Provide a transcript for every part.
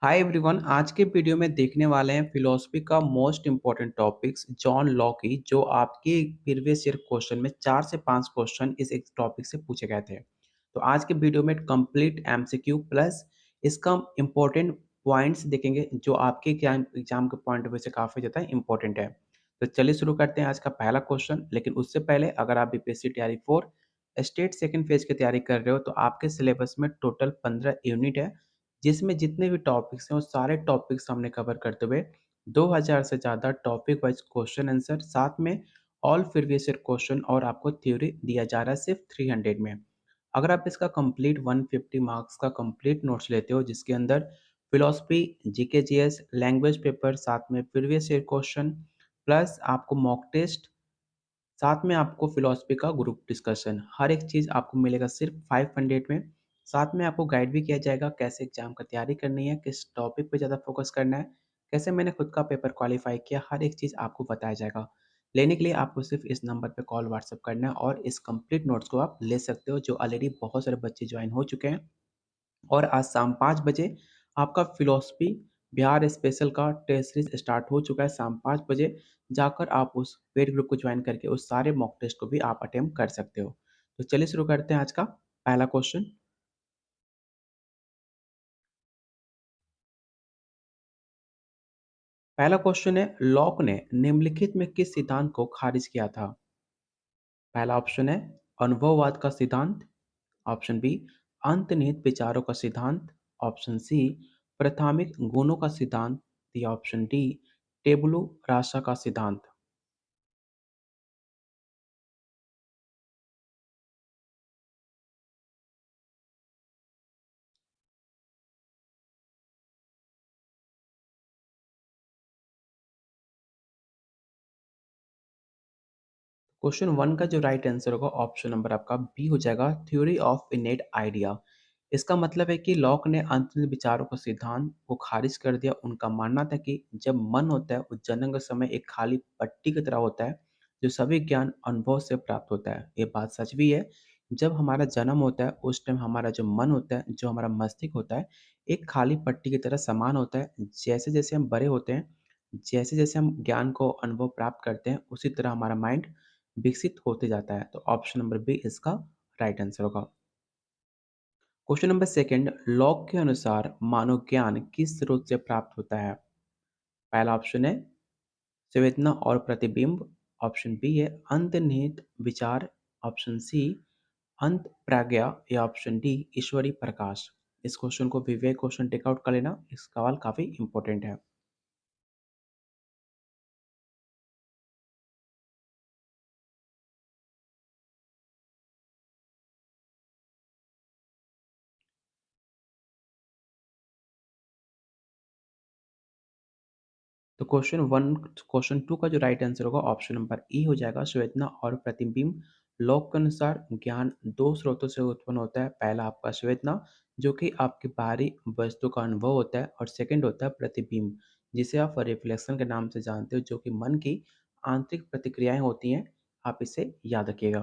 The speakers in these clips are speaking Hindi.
Hi everyone. आज के वीडियो में देखने वाले हैं फिलोसफी का most important topics John law की, जो आपके प्रीवियस ईयर क्वेश्चन में 4 से 5 क्वेश्चन इस एक टॉपिक से पूछे गए थे। तो आज के वीडियो में कंप्लीट एमसीक्यू प्लस इसका इम्पोर्टेंट पॉइंट्स देखेंगे, जो आपके एग्जाम के पॉइंट ऑफ व्यू से काफ़ी ज़्यादा इम्पोर्टेंट है। तो चलिए शुरू करते हैं आज का पहला क्वेश्चन। लेकिन उससे पहले, अगर आप बीपीएससी तैयारी 4 स्टेट सेकंड फेज की तैयारी कर रहे हो, तो आपके सिलेबस में टोटल 15 यूनिट है, जिसमें जितने भी टॉपिक्स हैं वो सारे टॉपिक्स हमने कवर करते हुए 2000 से ज़्यादा टॉपिक वाइज क्वेश्चन आंसर, साथ में ऑल प्रीवियस ईयर क्वेश्चन, और आपको थ्योरी दिया जा रहा है सिर्फ 300 में। अगर आप इसका कंप्लीट 150 मार्क्स का कंप्लीट नोट्स लेते हो, जिसके अंदर philosophy, GK GS, language paper, साथ में प्रीवियस ईयर क्वेश्चन, प्लस आपको मॉक टेस्ट, साथ में आपको फिलॉसफी का ग्रुप डिस्कशन, हर एक चीज़ आपको मिलेगा सिर्फ 500 में। साथ में आपको गाइड भी किया जाएगा कैसे एग्जाम का तैयारी करनी है, किस टॉपिक पे ज़्यादा फोकस करना है, कैसे मैंने खुद का पेपर क्वालिफाई किया, हर एक चीज़ आपको बताया जाएगा। लेने के लिए आपको सिर्फ इस नंबर पे कॉल व्हाट्सअप करना है, और इस कंप्लीट नोट्स को आप ले सकते हो, जो ऑलरेडी बहुत सारे बच्चे ज्वाइन हो चुके हैं। और आज शाम 5 बजे आपका फिलॉसफी बिहार स्पेशल का टेस्ट सीरीज स्टार्ट हो चुका है। शाम 5 बजे जाकर आप उस पेड ग्रुप को ज्वाइन करके उस सारे मॉक टेस्ट को भी आप अटेम्प्ट कर सकते हो। तो चलिए शुरू करते हैं आज का पहला क्वेश्चन। पहला क्वेश्चन है, लॉक ने निम्नलिखित में किस सिद्धांत को खारिज किया था? पहला ऑप्शन है अनुभववाद का सिद्धांत, ऑप्शन बी अंतर्निहित विचारों का सिद्धांत, ऑप्शन सी प्राथमिक गुणों का सिद्धांत, या ऑप्शन डी टेबुलो रासा का सिद्धांत। क्वेश्चन वन का जो राइट आंसर होगा, ऑप्शन नंबर आपका बी हो जाएगा, थ्योरी ऑफ इनेट आइडिया। इसका मतलब है कि लॉक ने अंतर्निहित विचारों का सिद्धांत को खारिज कर दिया। उनका मानना था कि जब मन होता है, वो जन्म के समय एक खाली पट्टी की तरह होता है, जो सभी ज्ञान अनुभव से प्राप्त होता है। ये बात सच भी है। जब हमारा जन्म होता है, उस टाइम हमारा जो मन होता है, जो हमारा मस्तिष्क होता है, एक खाली पट्टी की तरह समान होता है। जैसे जैसे हम बड़े होते हैं, जैसे जैसे हम ज्ञान को अनुभव प्राप्त करते हैं, उसी तरह हमारा माइंड विकसित होते जाता है। तो ऑप्शन नंबर बी इसका राइट आंसर होगा। क्वेश्चन नंबर सेकंड, लॉक के अनुसार मानव ज्ञान किस स्रोत से प्राप्त होता है? पहला ऑप्शन है संवेदना और प्रतिबिंब, ऑप्शन बी है अंतर्निहित विचार, ऑप्शन सी अंत प्रज्ञा, या ऑप्शन डी ईश्वरीय प्रकाश। इस क्वेश्चन को विवेक क्वेश्चन टेकआउट कर लेना, इस सवाल काफी इंपॉर्टेंट है। तो क्वेश्चन टू का जो राइट आंसर होगा, ऑप्शन नंबर ई हो जाएगा, संवेदना और प्रतिबिंब। लॉक के अनुसार ज्ञान दो स्रोतों से उत्पन्न होता है। पहला आपका संवेदना, जो कि आपकी बाहरी वस्तु का अनुभव होता है, और सेकंड होता है प्रतिबिंब, जिसे आप रिफ्लेक्शन के नाम से जानते हो, जो कि मन की आंतरिक प्रतिक्रियाएं होती हैं। आप इसे याद रखिएगा।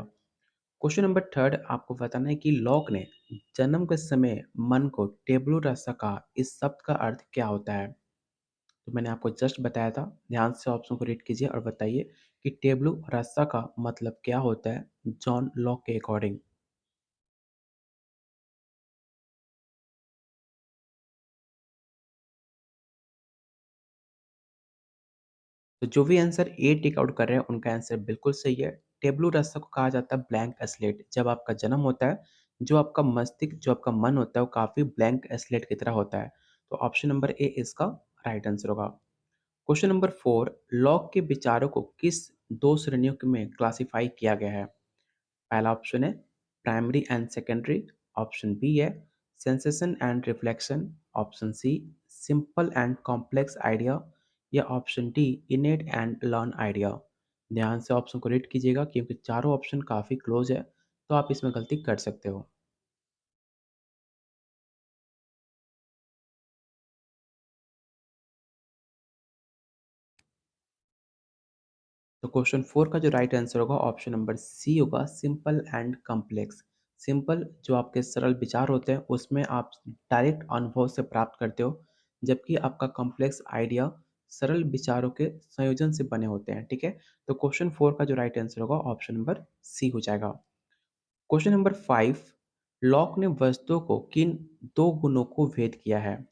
क्वेश्चन नंबर थर्ड, आपको बताना है कि लॉक ने जन्म के समय मन को टेबुलर रास्ता कहा। इस शब्द का अर्थ क्या होता है? तो मैंने आपको जस्ट बताया था। ध्यान से ऑप्शन को रीड कीजिए और बताइए कि टेबलू रास्ता का मतलब क्या होता है जॉन लॉक के अकॉर्डिंग। तो जो भी आंसर ए टिक आउट कर रहे हैं, उनका आंसर बिल्कुल सही है। टेबलू रास्ता को कहा जाता है ब्लैंक स्लेट। जब आपका जन्म होता है, जो आपका मस्तिष्क, जो आपका मन होता है, वो काफ़ी ब्लैंक स्लेट की तरह होता है। तो ऑप्शन नंबर ए इसका राइट आंसर होगा। क्वेश्चन नंबर फोर, लॉक के विचारों को किस दो श्रेणियों में क्लासिफाई किया गया है? पहला ऑप्शन है primary and secondary, option B है sensation and reflection, option C simple and complex idea, या option D innate and learn idea. ध्यान से ऑप्शन को रीड कीजिएगा, क्योंकि चारों ऑप्शन काफ़ी क्लोज है, तो आप इसमें गलती कर सकते हो। तो क्वेश्चन फोर का जो राइट आंसर होगा, ऑप्शन नंबर सी होगा, सिंपल एंड कॉम्प्लेक्स। सिंपल जो आपके सरल विचार होते हैं, उसमें आप डायरेक्ट अनुभव से प्राप्त करते हो। जबकि आपका कॉम्प्लेक्स आइडिया सरल विचारों के संयोजन से बने होते हैं, ठीक है? तो क्वेश्चन 4 का जो राइट आंसर होगा ऑप्शन नंबर सी हो जाएगा। क्वेश्चन नंबर 5, लॉक ने वस्तुओं को किन 2 गुणों को भेद किया है?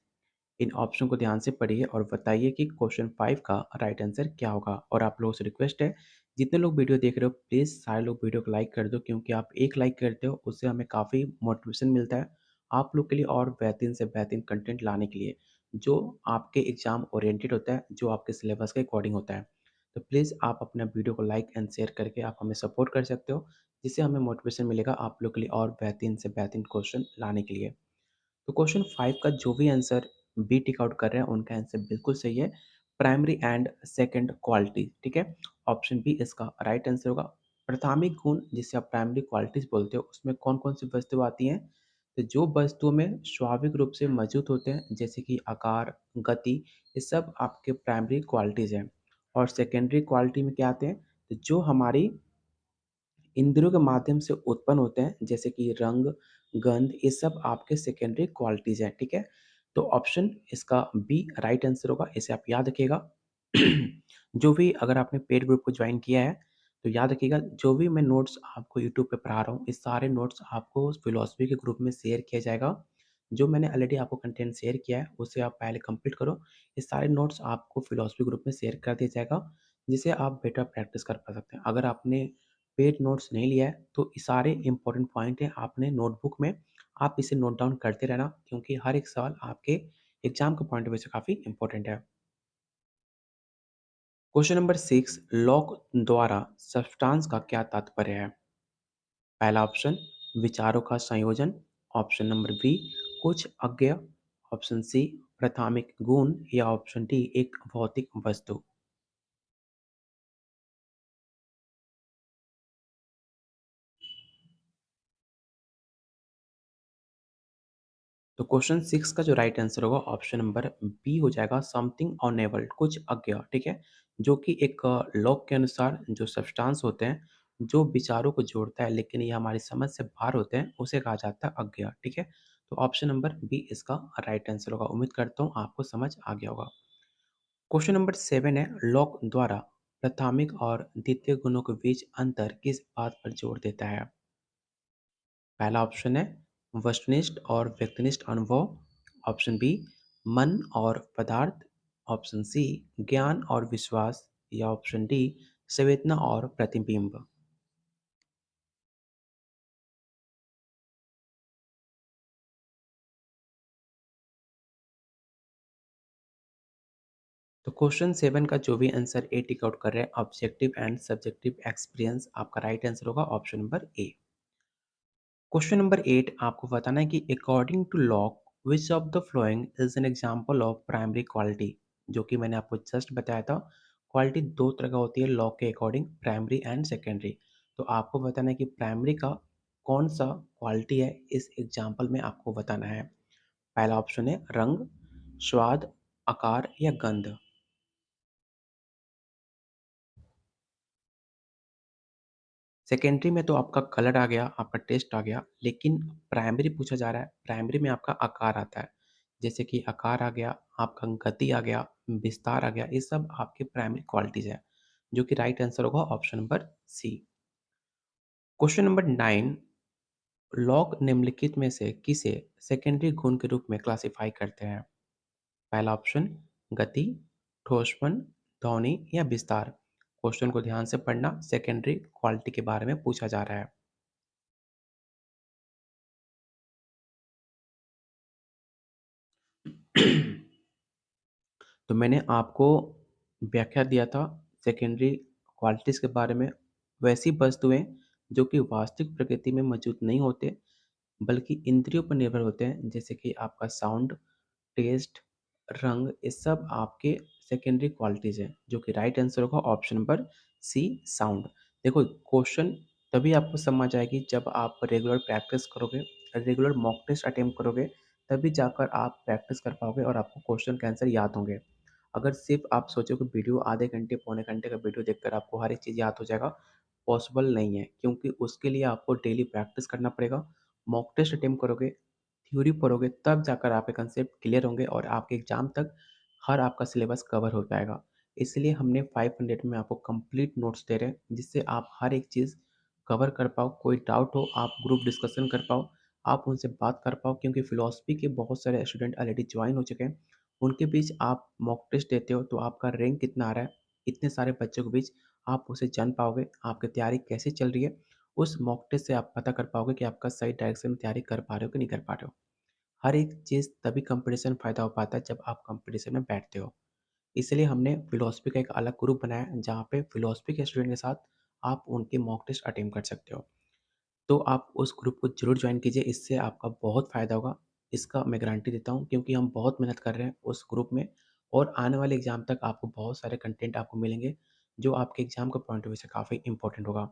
इन ऑप्शन को ध्यान से पढ़िए और बताइए कि क्वेश्चन 5 का राइट आंसर क्या होगा। और आप लोगों से रिक्वेस्ट है, जितने लोग वीडियो देख रहे हो प्लीज़ सारे लोग वीडियो को लाइक कर दो, क्योंकि आप एक लाइक करते हो उससे हमें काफ़ी मोटिवेशन मिलता है आप लोग के लिए और बेहतरीन से बेहतरीन कंटेंट लाने के लिए, जो आपके एग्ज़ाम ओरिएंटेड होता है, जो आपके सिलेबस के अकॉर्डिंग होता है। तो प्लीज़ आप अपना वीडियो को लाइक एंड शेयर करके आप हमें सपोर्ट कर सकते हो, जिससे हमें मोटिवेशन मिलेगा आप लोग के लिए और बेहतरीन से बेहतरीन क्वेश्चन लाने के लिए। तो क्वेश्चन 5 का जो भी आंसर बी टिक आउट कर रहे हैं उनका आंसर बिल्कुल सही है। प्राइमरी एंड सेकंड क्वालिटी, ठीक है? ऑप्शन बी इसका राइट आंसर होगा। प्राथमिक गुण जिसे आप प्राइमरी क्वालिटीज़ बोलते हो उसमें कौन-कौन सी वस्तुएँ आती हैं? तो जो वस्तुओं में स्वाभाविक रूप से मौजूद होते हैं जैसे कि आकार, गति, ये सब आपके प्राइमरी क्वालिटीज़ हैं। और सेकेंडरी क्वालिटी में क्या आते हैं? तो जो हमारी इंद्रियों के माध्यम से उत्पन्न होते हैं जैसे कि रंग, गंध, ये सब आपके सेकेंडरी क्वालिटीज़ हैं, ठीक है? तो ऑप्शन इसका बी राइट आंसर होगा, इसे आप याद रखिएगा। जो भी अगर आपने पेड ग्रुप को जॉइन किया है, तो याद रखिएगा जो भी मैं नोट्स आपको यूट्यूब पे पढ़ा रहा हूँ, ये सारे नोट्स आपको फिलॉसफी के ग्रुप में शेयर किया जाएगा। जो मैंने ऑलरेडी आपको कंटेंट शेयर किया है, उसे आप पहले कंप्लीट करो। ये सारे नोट्स आपको फिलॉसफी ग्रुप में शेयर कर दिया जाएगा, जिससे आप बेटर प्रैक्टिस कर पा सकते हैं। अगर आपने पेड नोट्स नहीं लिया है, तो ये सारे इम्पोर्टेंट पॉइंट हैं आपने नोटबुक में, आप इसे नोट डाउन करते रहना, क्योंकि हर एक सवाल आपके एग्ज़ाम के पॉइंट ऑफ व्यू से काफ़ी इम्पोर्टेंट है। क्वेश्चन नंबर 6, लॉक द्वारा सब्सटेंस का क्या तात्पर्य है? पहला ऑप्शन विचारों का संयोजन, ऑप्शन नंबर बी कुछ अज्ञेय, ऑप्शन सी प्राथमिक गुण या ऑप्शन डी एक भौतिक वस्तु। तो क्वेश्चन 6 का जो राइट आंसर होगा ऑप्शन नंबर बी हो जाएगा, समथिंग अनएबल्ड, कुछ अज्ञेय, ठीक है? जो कि एक लॉ के अनुसार जो सब्सटेंस होते हैं, जो विचारों को जोड़ता है लेकिन ये हमारी समझ से बाहर होते हैं, उसे कहा जाता है अज्ञेय, ठीक है? तो ऑप्शन नंबर बी इसका राइट आंसर होगा। उम्मीद करता हूँ आपको समझ आ गया होगा। क्वेश्चन नंबर 7 है, लॉक द्वारा प्राथमिक और द्वितीय गुणों के बीच अंतर किस बात पर जोर देता है? पहला ऑप्शन है वस्तुनिष्ठ और व्यक्तिनिष्ठ अनुभव, ऑप्शन बी मन और पदार्थ, ऑप्शन सी ज्ञान और विश्वास या ऑप्शन डी संवेदना और प्रतिबिंब। तो क्वेश्चन 7 का जो भी आंसर ए टिक आउट कर रहे हैं, ऑब्जेक्टिव एंड सब्जेक्टिव एक्सपीरियंस, आपका राइट आंसर होगा option number A. Question number 8 आपको बताना है कि according to Locke which of the following is an example of primary quality, जो कि मैंने आपको जस्ट बताया था। क्वालिटी दो तरह का होती है लॉक के अकॉर्डिंग, प्राइमरी एंड सेकेंडरी। तो आपको बताना है कि प्राइमरी का कौन सा क्वालिटी है, इस एग्जाम्पल में आपको बताना है। पहला ऑप्शन है रंग, स्वाद, आकार या गंध। सेकेंडरी में तो आपका कलर आ गया, आपका टेस्ट आ गया, लेकिन प्राइमरी पूछा जा रहा है, प्राइमरी में आपका आकार आता है। जैसे कि आकार आ गया, आपका गति आ गया, विस्तार आ गया, ये सब आपके प्राइमरी क्वालिटीज़ हैं, जो कि राइट आंसर होगा option number C. Question number 9, Locke निम्नलिखित में से किसे सेकेंडरी गुण के रूप में क्लासिफाई करते हैं? पहला ऑप्शन गति, ठोसपन, ध्वनि या विस्तार। क्वेश्चन को ध्यान से पढ़ना, सेकेंडरी क्वालिटी के बारे में पूछा जा रहा है। तो मैंने आपको व्याख्या दिया था सेकेंडरी क्वालिटीज़ के बारे में, वैसी वस्तुएँ जो कि वास्तविक प्रकृति में मौजूद नहीं होते, बल्कि इंद्रियों पर निर्भर होते हैं, जैसे कि आपका साउंड, टेस्ट, रंग, ये सब आपके सेकेंडरी क्वालिटीज़ हैं, जो कि राइट आंसर होगा ऑप्शन नंबर सी साउंड। देखो क्वेश्चन तभी आपको समझ आएगी जब आप रेगुलर प्रैक्टिस करोगे, रेगुलर मॉक टेस्ट अटेम्प्ट करोगे, तभी जाकर आप प्रैक्टिस कर पाओगे और आपको क्वेश्चन के आंसर याद होंगे। अगर सिर्फ़ आप सोचो कि वीडियो आधे घंटे, पौने घंटे का वीडियो देखकर आपको हर एक चीज़ याद हो जाएगा, पॉसिबल नहीं है, क्योंकि उसके लिए आपको डेली प्रैक्टिस करना पड़ेगा। मॉक टेस्ट अटेम्प्ट करोगे, थ्योरी पढ़ोगे तब जाकर आपके कंसेप्ट क्लियर होंगे और आपके एग्ज़ाम तक हर आपका सिलेबस कवर हो पाएगा। इसलिए हमने 500 में आपको कंप्लीट नोट्स दे रहे हैं, जिससे आप हर एक चीज़ कवर कर पाओ, कोई डाउट हो आप ग्रुप डिस्कशन कर पाओ, आप उनसे बात कर पाओ क्योंकि फ़िलॉसफ़ी के बहुत सारे स्टूडेंट ऑलरेडी जॉइन हो चुके हैं। उनके बीच आप मॉक टेस्ट देते हो तो आपका रैंक कितना आ रहा है, इतने सारे बच्चों के बीच आप उसे जान पाओगे, आपकी तैयारी कैसे चल रही है। उस मॉक टेस्ट से आप पता कर पाओगे कि आपका सही डायरेक्शन में तैयारी कर पा रहे हो कि नहीं कर पा रहे हो। हर एक चीज़ तभी कंपटीशन में फ़ायदा हो पाता है जब आप कंपटीशन में बैठते हो। इसलिए हमने फ़िलॉसफ़ी का एक अलग ग्रुप बनाया है जहाँ पे फ़िलॉसफ़ी के स्टूडेंट के साथ आप उनके मॉक टेस्ट अटेम्प्ट कर सकते हो। तो आप उस ग्रुप को ज़रूर जॉइन कीजिए, इससे आपका बहुत फ़ायदा होगा। इसका मैं गारंटी देता हूँ क्योंकि हम बहुत मेहनत कर रहे हैं उस ग्रुप में और आने वाले एग्ज़ाम तक आपको बहुत सारे कंटेंट आपको मिलेंगे, जो आपके एग्ज़ाम के पॉइंट ऑफ व्यू से काफ़ी इम्पोर्टेंट होगा।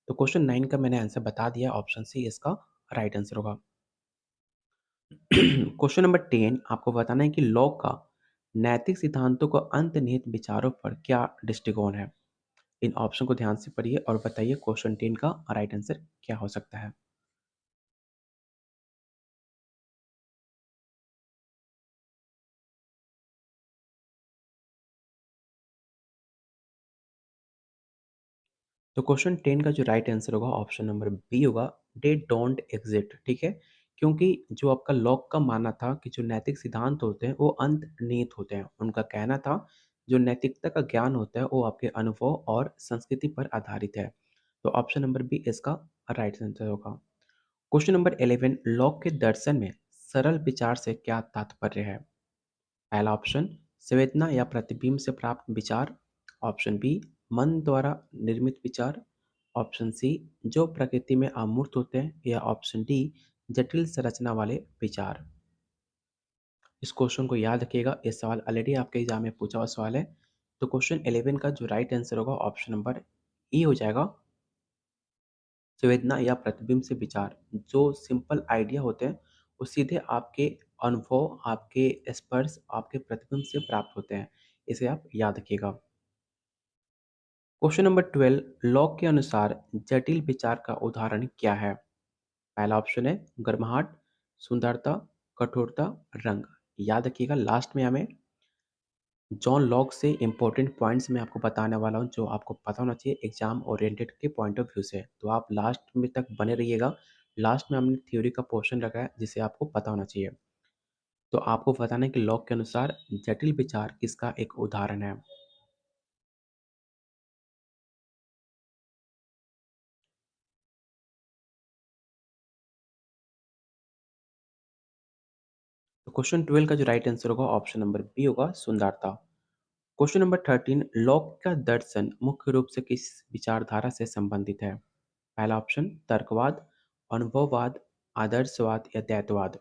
तो क्वेश्चन 9 का मैंने आंसर बता दिया, ऑप्शन सी इसका राइट आंसर होगा। क्वेश्चन नंबर 10 आपको बताना है कि लॉ का नैतिक सिद्धांतों को अंतर्निहित विचारों पर क्या दृष्टिकोण है? इन ऑप्शन को ध्यान से पढ़िए और बताइए क्वेश्चन 10 का राइट आंसर क्या हो सकता है? तो क्वेश्चन 10 का जो राइट आंसर होगा ऑप्शन नंबर बी होगा, दे डोंट एग्जिस्ट, ठीक है? क्योंकि जो आपका लॉक का मानना था कि जो नैतिक सिद्धांत होते हैं वो अंतर्निहित होते हैं। उनका कहना था जो नैतिकता का ज्ञान होता है वो आपके अनुभव और संस्कृति पर आधारित है। तो ऑप्शन नंबर बी इसका राइट आंसर होगा। क्वेश्चन नंबर 11 लॉक के दर्शन में सरल विचार से क्या तात्पर्य है? पहला ऑप्शन संवेदना या प्रतिबिंब से प्राप्त विचार। ऑप्शन बी मन द्वारा निर्मित विचार। ऑप्शन सी जो प्रकृति में अमूर्त होते हैं या ऑप्शन डी जटिल संरचना वाले विचार। इस क्वेश्चन को याद रखिएगा, ये सवाल ऑलरेडी आपके एग्जाम में पूछा हुआ सवाल है। तो क्वेश्चन 11 का जो राइट आंसर होगा ऑप्शन नंबर ई हो जाएगा, संवेदना या प्रतिबिंब से विचार। जो सिंपल आइडिया होते हैं वो सीधे आपके अनुभव, आपके स्पर्श, आपके प्रतिबिंब से प्राप्त होते हैं। इसे आप याद रखिएगा। क्वेश्चन नंबर 12 लॉक के अनुसार जटिल विचार का उदाहरण क्या है? पहला ऑप्शन है गर्माहट, सुंदरता, कठोरता, रंग। याद रखिएगा, लास्ट में हमें जॉन लॉक से इंपॉर्टेंट पॉइंट्स मैं आपको बताने वाला हूँ जो आपको पता होना चाहिए एग्जाम ओरिएंटेड के पॉइंट ऑफ व्यू से। तो आप लास्ट में तक बने रहिएगा। लास्ट में हमने थ्योरी का पोर्शन रखा है जिसे आपको पता होना चाहिए। तो आपको बताना है कि लॉक के अनुसार जटिल विचार किसका एक उदाहरण है? तो क्वेश्चन 12 का जो राइट आंसर होगा ऑप्शन नंबर बी होगा, सुंदरता। क्वेश्चन नंबर 13 लॉक का दर्शन मुख्य रूप से किस विचारधारा से संबंधित है? पहला ऑप्शन तर्कवाद, अनुभववाद, आदर्शवाद या द्वैतवाद।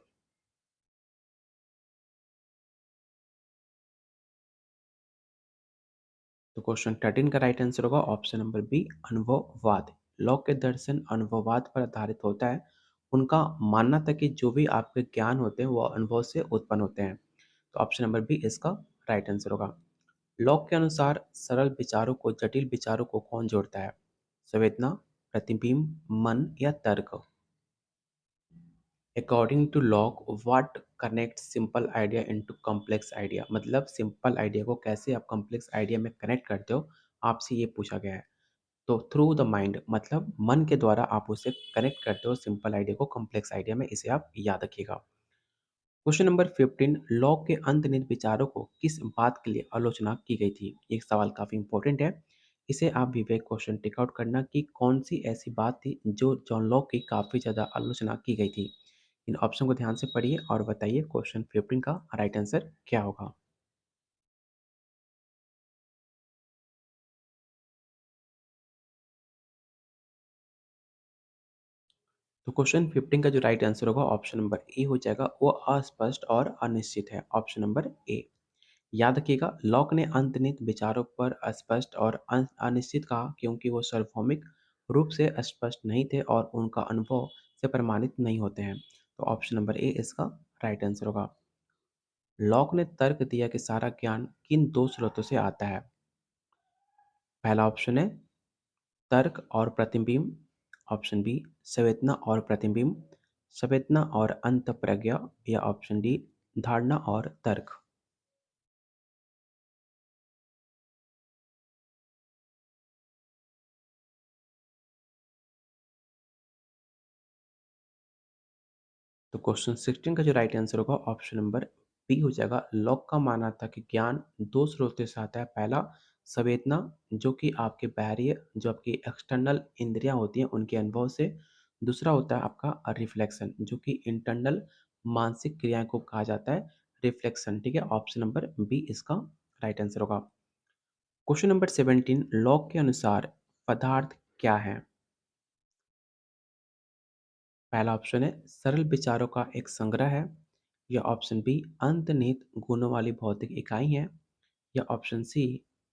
तो क्वेश्चन 13 का राइट आंसर होगा ऑप्शन नंबर बी, अनुभववाद। लॉक के दर्शन अनुभववाद पर आधारित होता है। उनका मानना था कि जो भी आपके ज्ञान होते हैं वो अनुभव से उत्पन्न होते हैं। तो ऑप्शन नंबर बी इसका राइट आंसर होगा। लॉक के अनुसार सरल विचारों को जटिल विचारों को कौन जोड़ता है? संवेदना, प्रतिबिंब, मन या तर्क। According to Locke what connect simple idea into complex idea, मतलब सिंपल आइडिया को कैसे आप कॉम्प्लेक्स आइडिया में कनेक्ट करते हो, आपसे ये पूछा गया है। तो थ्रू द माइंड, मतलब मन के द्वारा आप उसे कनेक्ट करते हो सिंपल आइडिया को कॉम्प्लेक्स आइडिया में, इसे आप याद रखिएगा। क्वेश्चन नंबर 15 लॉक के अंतर्निहित विचारों को किस बात के लिए आलोचना की गई थी? ये सवाल काफ़ी इंपॉर्टेंट है। इसे आप विवेक क्वेश्चन टिक आउट करना कि कौन सी ऐसी बात थी जो जॉन लॉक की काफ़ी ज़्यादा आलोचना की गई थी। इन ऑप्शन को ध्यान से पढ़िए और बताइए क्वेश्चन 15 का राइट आंसर क्या होगा। तो क्वेश्चन 15 का जो राइट आंसर होगा ऑप्शन नंबर ए हो जाएगा, वो अस्पष्ट और अनिश्चित है। ऑप्शन नंबर ए। याद रखिएगा, लॉक ने अंतर्निहित विचारों पर अस्पष्ट और अनिश्चित कहा क्योंकि वो सार्वभौमिक रूप से स्पष्ट नहीं थे और उनका अनुभव से प्रमाणित नहीं होते हैं। तो ऑप्शन नंबर ए इसका राइट आंसर होगा। लॉक ने तर्क दिया कि सारा ज्ञान किन दो स्रोतों से आता है? पहला ऑप्शन है तर्क और प्रतिबिंब। ऑप्शन बी संवेदना और प्रतिबिंब। संवेदना और अंतःप्रज्ञा, या ऑप्शन डी धारणा और तर्क। तो क्वेश्चन 16 का जो राइट आंसर होगा ऑप्शन नंबर बी हो जाएगा। लॉक का मानना था कि ज्ञान दो स्रोतों से आता है। पहला संवेदना, जो कि आपके बाहरी, जो आपकी एक्सटर्नल इंद्रियां होती हैं उनके अनुभव से। दूसरा होता है आपका रिफ्लेक्शन, जो कि इंटरनल मानसिक क्रियाएं को कहा जाता है रिफ्लेक्शन। ठीक है, ऑप्शन नंबर बी इसका राइट आंसर होगा। क्वेश्चन नंबर 17, लॉक के अनुसार पदार्थ क्या है? पहला ऑप्शन है सरल विचारों का एक संग्रह है, या ऑप्शन बी अंतर्निहित गुणों वाली भौतिक इकाई है, या ऑप्शन सी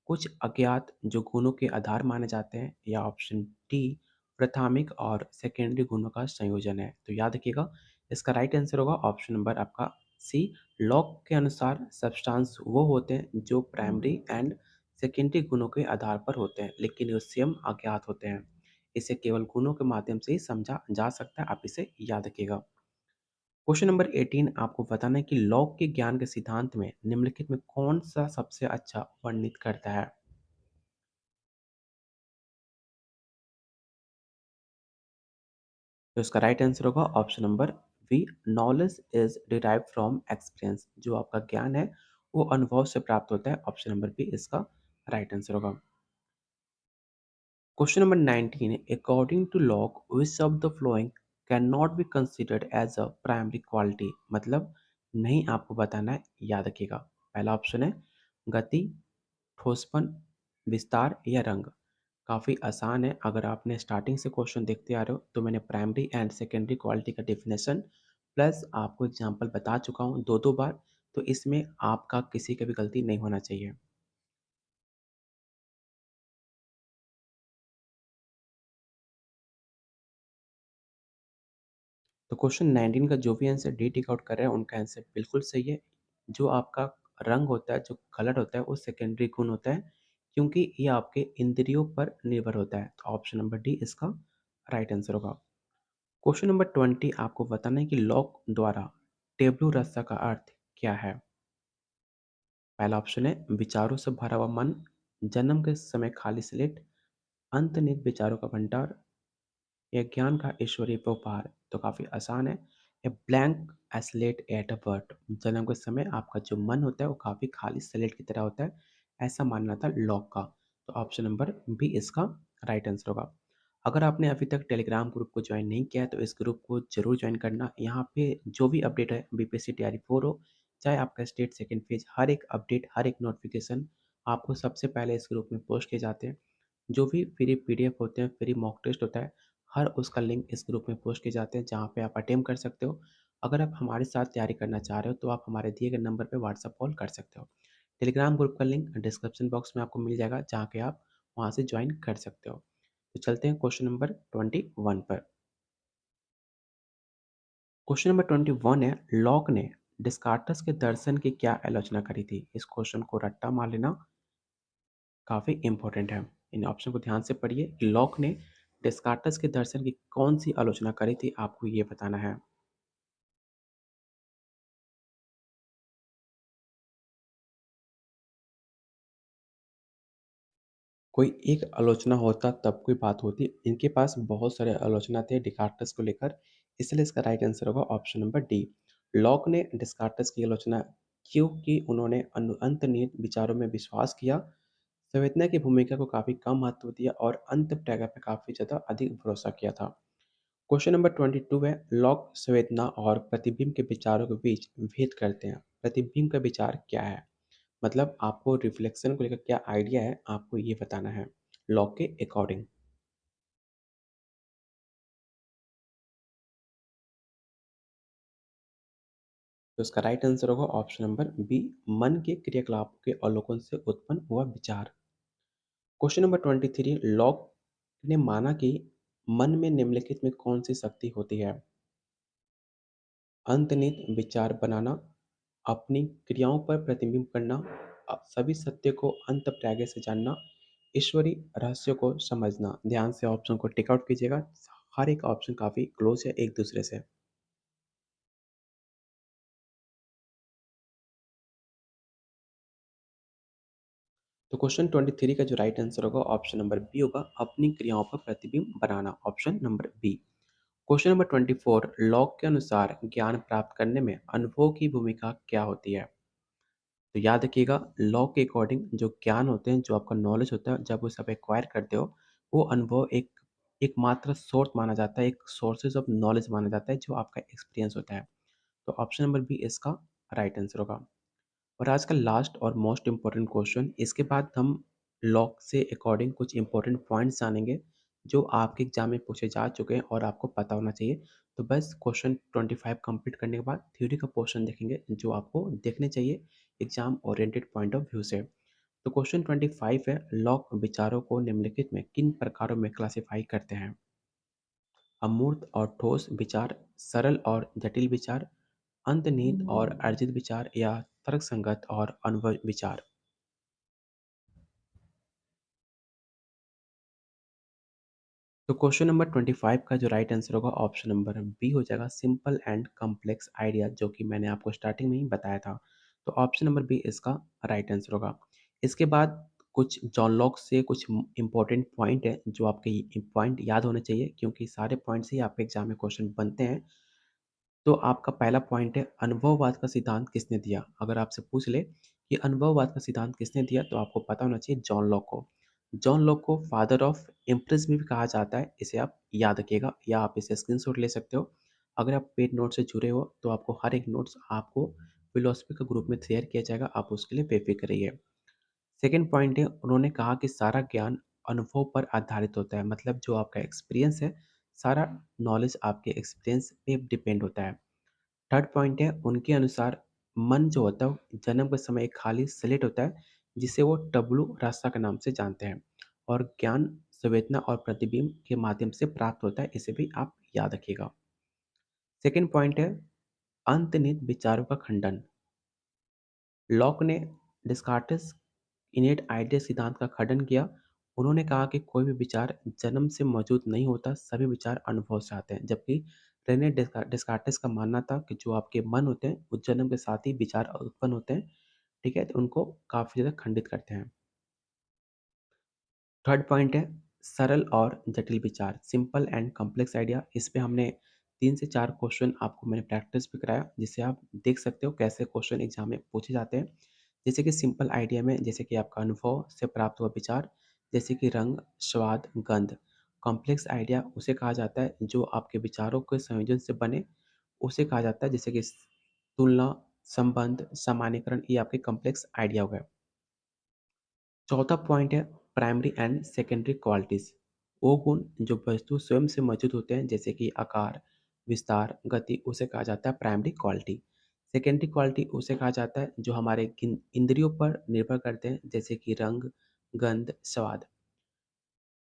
कुछ अज्ञात जो गुणों के आधार माने जाते हैं, या ऑप्शन डी प्राथमिक और सेकेंडरी गुणों का संयोजन है। तो याद रखिएगा, इसका राइट आंसर होगा ऑप्शन नंबर आपका सी। लॉक के अनुसार सब्सटेंस वो होते हैं जो प्राइमरी एंड सेकेंडरी गुणों के आधार पर होते हैं, लेकिन ये स्वयं अज्ञात होते हैं। इसे केवल गुणों के माध्यम से ही समझा जा सकता है, आप इसे याद रखिएगा। क्वेश्चन नंबर 18, आपको बताना है कि लॉग के ज्ञान के सिद्धांत में निम्नलिखित में कौन सा सबसे अच्छा वर्णित करता है? तो इसका राइट आंसर होगा option number B, knowledge is derive from experience. जो आपका ज्ञान है वो अनुभव से प्राप्त होता है। ऑप्शन नंबर बी इसका राइट आंसर होगा। Question number 19, according to Locke which of the following can not be considered as a primary quality. मतलब नहीं, आपको बताना है, याद रखिएगा। पहला ऑप्शन है गति, ठोसपन, विस्तार या रंग। काफ़ी आसान है, अगर आपने स्टार्टिंग से क्वेश्चन देखते आ रहे हो तो मैंने प्राइमरी एंड सेकेंडरी क्वालिटी का डेफिनेशन प्लस आपको एग्जांपल बता चुका हूँ दो दो बार। तो इसमें आपका किसी का भी गलती नहीं होना चाहिए। तो क्वेश्चन 19 का जो भी आंसर डी टिक आउट कर रहा है उनका आंसर बिल्कुल सही है। जो आपका रंग होता है, जो कलर होता है, वो सेकेंडरी गुण होता है, क्योंकि ये आपके इंद्रियों पर निर्भर होता है। तो ऑप्शन नंबर डी इसका राइट आंसर होगा। क्वेश्चन नंबर 20, आपको बताना है कि लॉक द्वारा टेबलू रस्सा का अर्थ क्या है? पहला ऑप्शन है विचारों से भरा हुआ मन, जन्म के समय खाली स्लेट, अंतर्निहित विचारों का भंडार, या ज्ञान का ईश्वरीय उपहार। तो काफ़ी आसान है। A blank slate at a birth. जन्म के समय आपका जो मन होता है वो काफ़ी खाली स्लेट की तरह होता है, ऐसा मानना था लॉक का। तो ऑप्शन नंबर बी इसका राइट आंसर होगा। अगर आपने अभी तक टेलीग्राम ग्रुप को ज्वाइन नहीं किया है तो इस ग्रुप को जरूर ज्वाइन करना। यहाँ पे जो भी अपडेट है, बीपीएससी तैयारी 4 हो चाहे आपका स्टेट सेकंड फेज, हर एक अपडेट, हर एक नोटिफिकेशन आपको सबसे पहले इस ग्रुप में पोस्ट किए जाते हैं। जो भी फ्री पीडीएफ होते हैं, फ्री मॉक टेस्ट होता है, हर उसका लिंक इस ग्रुप में पोस्ट किए जाते हैं, जहाँ पे आप अटेम्प्ट कर सकते हो। अगर आप हमारे साथ तैयारी करना चाह रहे हो तो आप हमारे दिए गए नंबर पे व्हाट्सएप कॉल कर सकते हो। टेलीग्राम ग्रुप का लिंक डिस्क्रिप्शन बॉक्स में आपको मिल जाएगा, जहाँ के आप वहाँ से ज्वाइन कर सकते हो। तो चलते हैं क्वेश्चन नंबर 21 पर। क्वेश्चन नंबर 21 है, लॉक ने डिस्कार्टस के दर्शन की क्या आलोचना करी थी? इस क्वेश्चन को रट्टा मार लेना, काफ़ी इंपॉर्टेंट है। इन ऑप्शन को ध्यान से पढ़िए कि लॉक ने डिस्कार्टस के दर्शन की कौन सी आलोचना करी थी, आपको ये बताना है। कोई एक आलोचना होता तब कोई बात होती। इनके पास बहुत सारे आलोचना थे डिकार्टस को लेकर, इसलिए इसका राइट आंसर होगा ऑप्शन नंबर डी। लॉक ने डिस्कार्टस की आलोचना क्योंकि उन्होंने अंतर्निहित विचारों में विश्वास किया, संवेदना की भूमिका को काफ़ी कम महत्व दिया और अंत प्रज्ञा पर काफ़ी ज़्यादा अधिक भरोसा किया था। क्वेश्चन नंबर 22 है, लॉक संवेदना और प्रतिबिंब के विचारों के बीच भेद करते हैं। प्रतिबिंब का विचार क्या है? मतलब आपको रिफ्लेक्शन को लेकर क्या आइडिया है, आपको ये बताना है लॉ के अकॉर्डिंग। तो इसका राइट आंसर होगा ऑप्शन नंबर बी, मन के क्रियाकलाप के अवलोकन से उत्पन्न हुआ विचार। क्वेश्चन नंबर 23, लॉक ने माना कि मन में निम्नलिखित में कौन सी शक्ति होती है? अंतर्निहित विचार बनाना, अपनी क्रियाओं पर प्रतिबिंब करना, सभी सत्य को अंत प्रज्ञा से जानना, ईश्वरी रहस्यों को समझना। ध्यान से ऑप्शन को टिक आउट कीजिएगा, हर एक ऑप्शन काफ़ी क्लोज है एक दूसरे से। तो क्वेश्चन 23 का जो राइट आंसर होगा ऑप्शन नंबर बी होगा, अपनी क्रियाओं पर प्रतिबिंब बनाना, option number B. Question number 24, Locke के अनुसार ज्ञान प्राप्त करने में अनुभव की भूमिका क्या होती है? तो याद रखिएगा, लॉ के अकॉर्डिंग जो ज्ञान होते हैं, जो आपका नॉलेज होता है, जब उसे आप एक्वायर करते हो, वो अनुभव एकमात्र सोर्स माना जाता है, एक सोर्सेज ऑफ नॉलेज माना जाता है, जो आपका एक्सपीरियंस होता है। तो ऑप्शन नंबर बी इसका राइट आंसर होगा। और आज का लास्ट और मोस्ट इम्पोर्टेंट क्वेश्चन, इसके बाद हम लॉ से अकॉर्डिंग कुछ इम्पोर्टेंट पॉइंट्स जानेंगे, जो आपके एग्जाम में पूछे जा चुके हैं और आपको पता होना चाहिए। तो बस क्वेश्चन 25 कंप्लीट करने के बाद थ्योरी का पोर्शन देखेंगे, जो आपको देखने चाहिए exam oriented point of view से। तो क्वेश्चन 25 है, लॉक विचारों को निम्नलिखित में किन प्रकारों में क्लासिफाई करते हैं? अमूर्त और ठोस विचार, सरल और जटिल विचार, अंतर्निहित और अर्जित विचार, या तर्कसंगत और अनुभव विचार। तो क्वेश्चन नंबर 25 का जो राइट आंसर होगा ऑप्शन नंबर बी हो जाएगा, सिंपल एंड कॉम्प्लेक्स आइडिया, जो कि मैंने आपको स्टार्टिंग में ही बताया था। तो ऑप्शन नंबर बी इसका राइट आंसर होगा। इसके बाद कुछ जॉन लॉक से कुछ इंपॉर्टेंट पॉइंट है, जो आपके पॉइंट याद होने चाहिए, क्योंकि सारे पॉइंट्स ही आपके एग्जाम में क्वेश्चन बनते हैं। तो आपका पहला पॉइंट है, अनुभववाद का सिद्धांत किसने दिया? अगर आपसे पूछ ले कि अनुभववाद का सिद्धांत किसने दिया, तो आपको पता होना चाहिए जॉन लॉक को। जॉन लॉक को फादर ऑफ एम्पिरिज्म भी कहा जाता है, इसे आप याद रखिएगा, या आप इसे स्क्रीनशॉट ले सकते हो। अगर आप पेड नोट से जुड़े हो, तो आपको हर एक नोट्स आपको फिलोसफी के ग्रुप में शेयर किया जाएगा, आप उसके लिए बेफिक्र रहिए। सेकंड पॉइंट है, उन्होंने कहा कि सारा ज्ञान अनुभव पर आधारित होता है, मतलब जो आपका एक्सपीरियंस है, सारा नॉलेज आपके एक्सपीरियंस पे डिपेंड होता है। थर्ड पॉइंट है, उनके अनुसार मन जो होता है वो जन्म के समय एक खाली स्लेट होता है, जिसे वो टबलू रास्ता के नाम से जानते हैं, और ज्ञान संवेदना और प्रतिबिंब के माध्यम से प्राप्त होता है, इसे भी आप याद रखिएगा। सेकेंड पॉइंट है, अंतर्निहित विचारों का खंडन। लॉक ने डिस्कार्टिस इनेट आइडिया सिद्धांत का खंडन किया। उन्होंने कहा कि कोई भी विचार जन्म से मौजूद नहीं होता, सभी विचार अनुभव से आते हैं, जबकि रेने डिस्कार्टिस का मानना था कि जो आपके मन होते हैं, वो जन्म के साथ ही विचार उत्पन्न होते हैं। ठीक है, तो उनको काफ़ी ज़्यादा खंडित करते हैं। थर्ड पॉइंट है, सरल और जटिल विचार, सिंपल एंड कॉम्प्लेक्स आइडिया। इस पे हमने 3 से 4 क्वेश्चन आपको मैंने प्रैक्टिस भी कराया, जिससे आप देख सकते हो कैसे क्वेश्चन एग्जाम में पूछे जाते हैं। जैसे कि सिंपल आइडिया में, जैसे कि आपका अनुभव से प्राप्त हुआ विचार, जैसे कि रंग, स्वाद, गंध। कॉम्प्लेक्स आइडिया उसे कहा जाता है जो आपके विचारों के संयोजन से बने, उसे कहा जाता है जैसे कि तुलना, संबंध, सामान्यीकरण, ये आपके कॉम्प्लेक्स आइडिया हो गए। चौथा पॉइंट है, प्राइमरी एंड सेकेंडरी क्वालिटीज। वो गुण जो वस्तु स्वयं से मौजूद होते हैं, जैसे कि आकार, विस्तार, गति, उसे कहा जाता है प्राइमरी क्वालिटी। सेकेंडरी क्वालिटी उसे कहा जाता है जो हमारे इंद्रियों पर निर्भर करते हैं, जैसे कि रंग, गंध, स्वाद।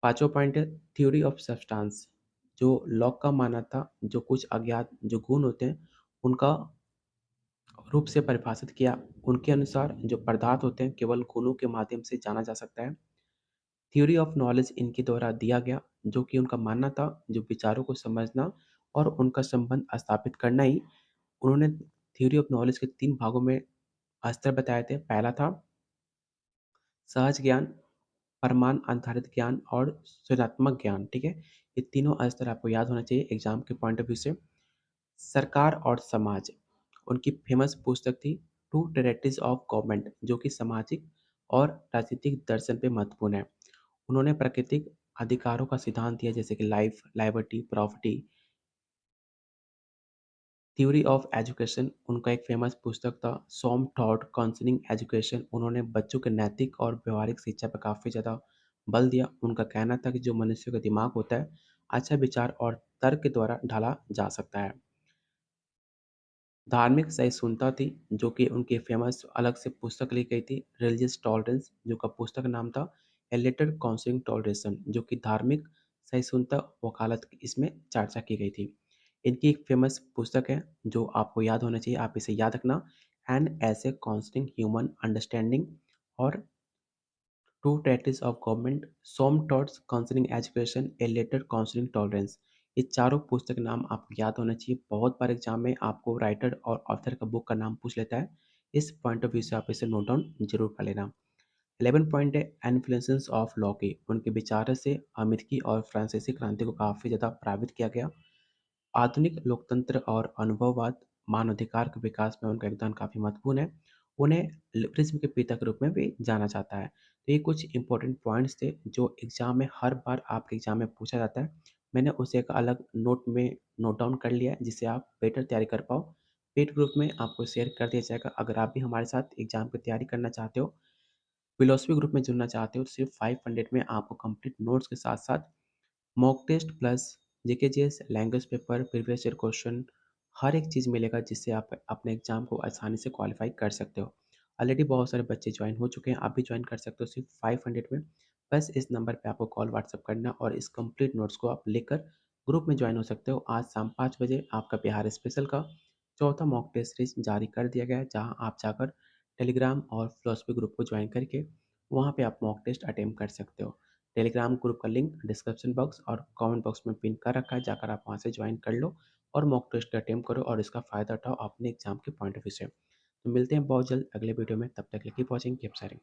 पांचवा पॉइंट है, थ्योरी ऑफ सब्सटेंस। जो लॉक का मानना था, जो कुछ अज्ञात जो गुण होते हैं, उनका रूप से परिभाषित किया। उनके अनुसार जो पदार्थ होते हैं, केवल गुणों के माध्यम से जाना जा सकता है। थ्योरी ऑफ नॉलेज इनके द्वारा दिया गया, जो कि उनका मानना था जो विचारों को समझना और उनका संबंध स्थापित करना ही। उन्होंने थ्योरी ऑफ नॉलेज के 3 भागों में स्तर बताए थे। पहला था सहज ज्ञान, प्रमाण आधारित ज्ञान और सृजनात्मक ज्ञान। ठीक है, ये तीनों स्तर आपको याद होना चाहिए एग्जाम के पॉइंट ऑफ व्यू से। सरकार और समाज, उनकी फेमस पुस्तक थी टू टेरेटिस ऑफ गवर्नमेंट, जो कि सामाजिक और राजनीतिक दर्शन पे महत्वपूर्ण है। उन्होंने प्राकृतिक अधिकारों का सिद्धांत दिया, जैसे कि life, liberty, property. Theory of education, उनका एक फेमस पुस्तक था सॉम थॉट कंसर्निंग एजुकेशन। उन्होंने बच्चों के नैतिक और व्यवहारिक शिक्षा पर काफ़ी ज़्यादा बल दिया। उनका कहना था कि जो मनुष्य का दिमाग होता है, अच्छा विचार और तर्क के द्वारा ढाला जा सकता है। धार्मिक सहिष्णुता थी, जो कि उनकी फेमस अलग से पुस्तक लिखी गई थी, रिलीजियस टॉलरेंस, जो का पुस्तक नाम था ए लेटर काउंसलिंग टॉलरेशन, जो कि धार्मिक सहिष्णुता वकालत की इसमें चर्चा की गई थी। इनकी एक फेमस पुस्तक है जो आपको याद होना चाहिए, आप इसे याद रखना, and essay concerning human understanding, और two titles of government, some thoughts concerning education, a letter concerning tolerance. ये चारों पुस्तक नाम आपको याद होना चाहिए। बहुत बार एग्जाम में आपको राइटर और ऑथर का बुक का नाम पूछ लेता है। इस पॉइंट ऑफ व्यू से आप इसे नोट डाउन जरूर कर लेना। 11 पॉइंट है इन्फ्लुएंसेस ऑफ लॉकी, उनके विचारों से अमेरिकी और फ्रांसीसी क्रांति को काफ़ी ज़्यादा प्रभावित किया गया। आधुनिक लोकतंत्र और अनुभववाद मानवाधिकार के विकास में उनका योगदान काफ़ी महत्वपूर्ण है। उन्हें लिबरलिज्म के पिता के रूप में भी जाना जाता है। तो ये कुछ इंपॉर्टेंट पॉइंट्स थे जो एग्ज़ाम में हर बार आपके एग्ज़ाम में पूछा जाता है। मैंने उसे एक अलग नोट में नोट डाउन कर लिया है जिससे आप बेटर तैयारी कर पाओ। पेड ग्रुप में आपको शेयर कर दिया जाएगा। अगर आप भी हमारे साथ एग्ज़ाम की तैयारी करना चाहते हो, फिलॉसफी ग्रुप में जुड़ना चाहते हो, तो सिर्फ 500 में आपको कंप्लीट नोट्स के साथ-साथ mock test plus GK GS, language paper, previous year question हर एक चीज़ मिलेगा जिससे आप अपने एग्ज़ाम को आसानी से क्वालीफाई कर सकते हो। ऑलरेडी बहुत सारे बच्चे जॉइन हो चुके हैं, आप भी जॉइन कर सकते हो सिर्फ 500 में। बस इस नंबर पे आपको कॉल व्हाट्सएप करना और इस कंप्लीट नोट्स को आप लेकर ग्रुप में जॉइन हो सकते हो। आज शाम 5 बजे आपका बिहार स्पेशल का चौथा मॉक टेस्ट सीरीज जारी कर दिया गया है, जहाँ आप जाकर टेलीग्राम और फिलॉसफी ग्रुप को जॉइन करके वहाँ पे आप मॉक टेस्ट अटेम्प्ट कर सकते हो। टेलीग्राम ग्रुप का लिंक डिस्क्रिप्शन बॉक्स और कमेंट बॉक्स में पिन कर रखा है, जाकर आप वहाँ से ज्वाइन कर लो और मॉक टेस्ट अटेम्प्ट करो और इसका फ़ायदा उठाओ अपने एग्जाम के पॉइंट ऑफ व्यू से। तो मिलते हैं बहुत जल्द अगले वीडियो में, तब तक के लिए कीप वॉचिंग, कीप शेयरिंग।